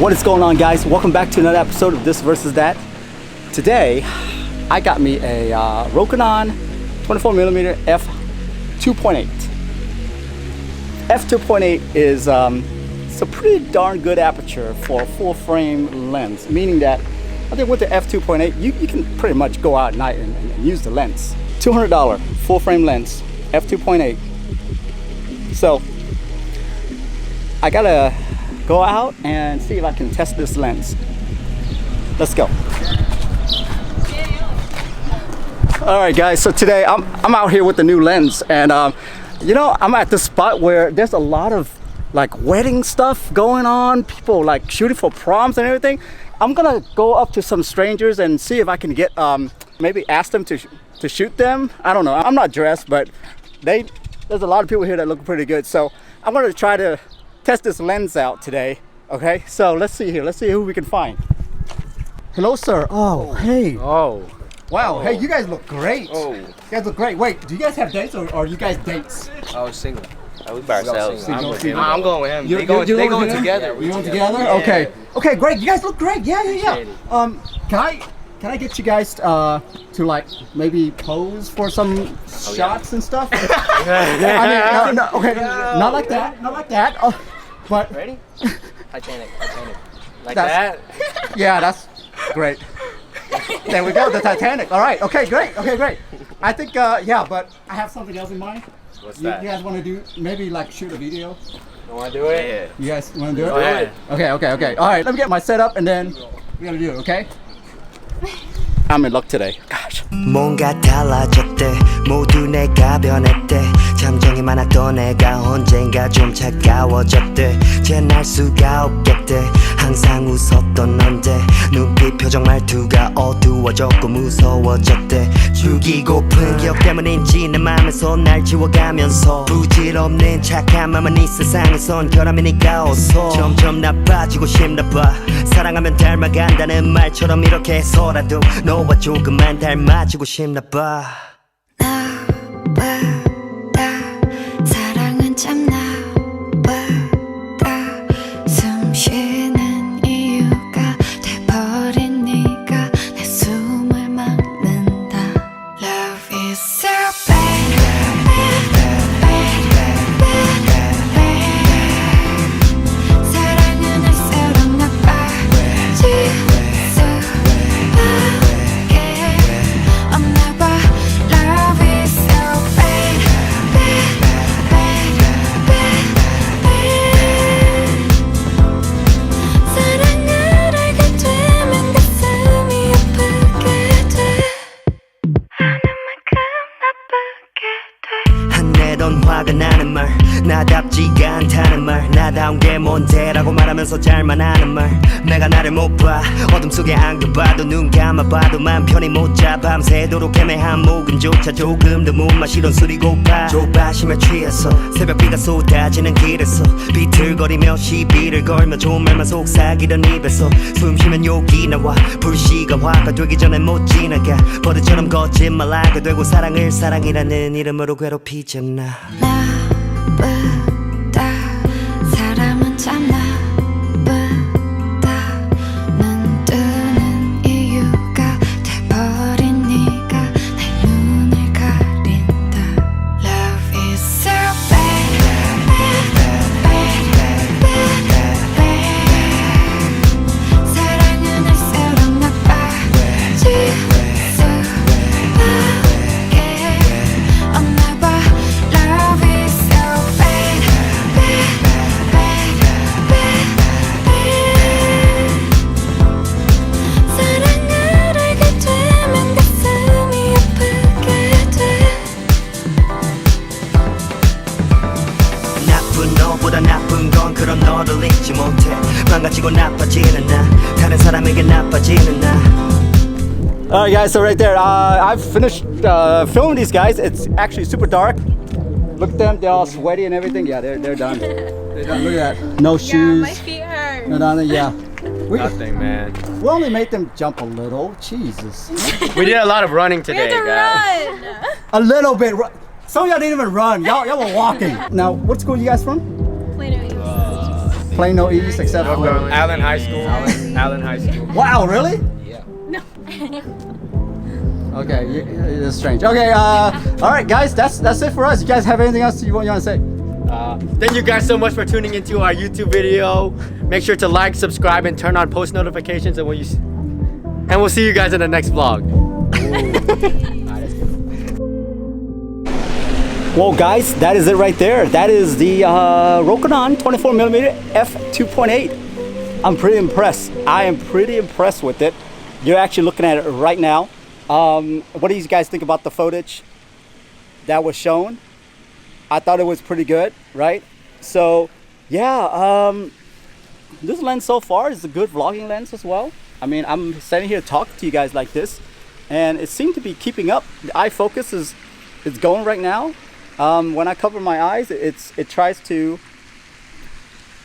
What is going on, guys? Welcome back to another episode of This versus That. Today I got me a Rokinon 24mm f2.8. f2.8 is it's a pretty darn good aperture for a full frame lens, meaning that I think with the f2.8 you can pretty much go out at night and use the lens. $200 full frame lens, f2.8. So I gotta go out and see if I can test this lens. Let's go. All right, guys, so today I'm out here with the new lens, and you know, I'm at this spot where there's a lot of like wedding stuff going on, people like shooting for proms and everything. I'm gonna go up to some strangers and see if I can get maybe ask them to shoot them. I don't know, I'm not dressed, but there's a lot of people here that look pretty good, so I'm gonna try to test this lens out today. Okay, so let's see here, let's see who we can find. Hello, sir. Oh, hey. Oh. Wow, Oh. hey, you guys look great. Oh. You guys look great. Wait, do you guys have dates or are you guys dates? I was single. We by ourselves. I'm going with him. They They going together. You going together? Yeah. Okay. Okay, great. You guys look great. Yeah. Can I get you guys to like maybe pose for some shots and stuff? I mean, no, okay, not like that, not like that. But Ready? Titanic. Like That's- that? yeah, that's great. There we go, the Titanic. All right. Okay, great. I think yeah, but I have something else in mind. What's You that? guys want to do maybe like shoot a video? You want to do it? You guys want to do it? Go ahead. Okay. All right, let me get my setup and then we're gonna do it, okay? I'm in luck today. Gosh. 뭔가 달라졌대 모두 내가 변했대 잠정이 많았던 내가 언젠가 좀 차가워졌대 재날 수가 없겠대 항상 웃었던 넌데 눈빛 표정 말투가 어두워졌고 무서워졌대 죽이고픈 기억 때문인지 내 맘에서 날 지워가면서 부질없는 착한 맘은 이 세상에선 결함이니까 어서 점점 나빠지고 싶나봐 사랑하면 닮아간다는 말처럼 이렇게 해서라도 너와 조금만 닮아지고 싶나봐 사랑은 참 나빠가 숨 쉬는 이유가 돼버린 네가 내 숨을 막는다 Love is so bad, 사랑은 할수록 나빠질 수밖에 없나봐 Love is so bad, 사랑을 알게 되면 가슴이 아프게 돼 하는 만큼 나쁘게 돼 한내던 화가 나는 말 나답지가 않다는 말 나다운 게 뭔데라고 말하면서 잘만 하는 말 내가 나를 못 봐 어둠 속에 안겨봐도 눈 감아봐도 맘 편히 못 잡아 밤새도록 애매한 목음조차 조금 더 못 마시던 술이 고파 조바심에 취해서 새벽비가 쏟아지는 길에서 비틀거리며 시비를 걸며 좋은 말만 속삭이던 입에서 숨 쉬면 욕이 나와 불씨가 화가 되기 전에 못 지나가 버릇처럼 거짓말하게 되고 사랑을 사랑이라는 이름으로 괴롭히잖아 나쁘다 사람은 참 나쁘다 눈 뜨는 이유가 돼버린 네가 내 눈을 가린다 Love is so bad, 사랑은 할수록 나빠질 수밖에 없나봐 Love is so bad, 사랑을 알게 되면 가슴이 아프게 돼 나쁜 너보다 나쁜 건 그런 너를 잊지 못해 망가지고 나빠지는 나 다른 사람에게 나빠지는 나 All right, guys. So right there, I've finished filming these guys. It's actually super dark. Look at them; they're all sweaty and everything. Yeah, they're done. They're done. Look at that. No shoes. My feet hurt. No, no, yeah. Nothing, man. We only made them jump a little. Jesus. We did a lot of running We today, had to guys. run. A little bit. Some of y'all didn't even run. Y'all were walking. Now, what school you guys from? Plano. Plano East, except for Allen High School. Allen High School. Wow, really? Yeah. Okay, it's strange. Okay, all right, guys, that's it for us. You guys have anything else you want to say? Thank you guys so much for tuning into our YouTube video. Make sure to like, subscribe, and turn on post notifications. And we'll see you guys in the next vlog. Well, guys, that is it right there. That is the Rokinon 24mm f2.8. I'm pretty impressed. I am pretty impressed with it. You're actually looking at it right now. What do you guys think about the footage that was shown? I thought it was pretty good, right? So, yeah, this lens so far is a good vlogging lens as well. I mean, I'm standing here talking to you guys like this, and it seemed to be keeping up. The eye focus is going right now. When I cover my eyes, it tries to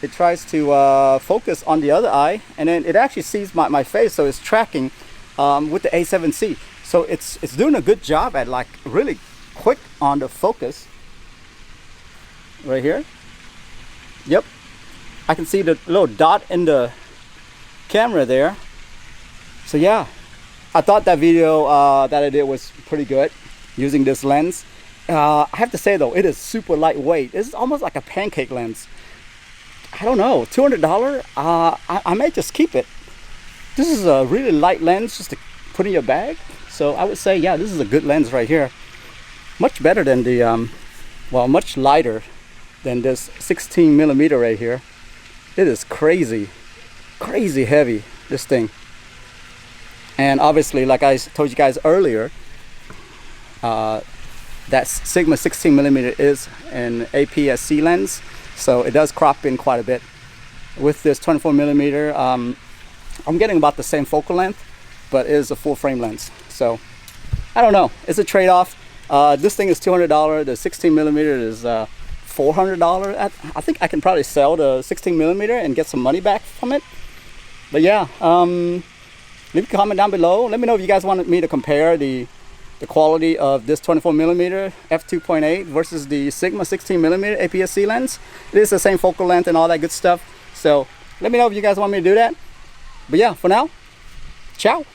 focus on the other eye, and then it actually sees my face, so it's tracking with the a7c. So it's doing a good job at like really quick on the focus. Right here. Yep. I can see the little dot in the camera there. So yeah, I thought that video that I did was pretty good using this lens. I have to say though, it is super lightweight. It's almost like a pancake lens. I don't know, $200. I may just keep it. This is a really light lens just to put in your bag. So I would say, yeah, this is a good lens right here. Much better than the, well, much lighter than this 16mm right here. It is crazy heavy, this thing. And obviously, like I told you guys earlier, that Sigma 16mm is an APS-C lens, so it does crop in quite a bit. With this 24mm, I'm getting about the same focal length, but it is a full frame lens. So I don't know, it's a trade-off. This thing is $200. The 16mm is $400. I think I can probably sell the 16mm and get some money back from it. But yeah, leave a comment down below. Let me know if you guys wanted me to compare the quality of this 24mm f2.8 versus the Sigma 16mm APS-C lens. It is the same focal length and all that good stuff. So let me know if you guys want me to do that. But yeah, for now, ciao.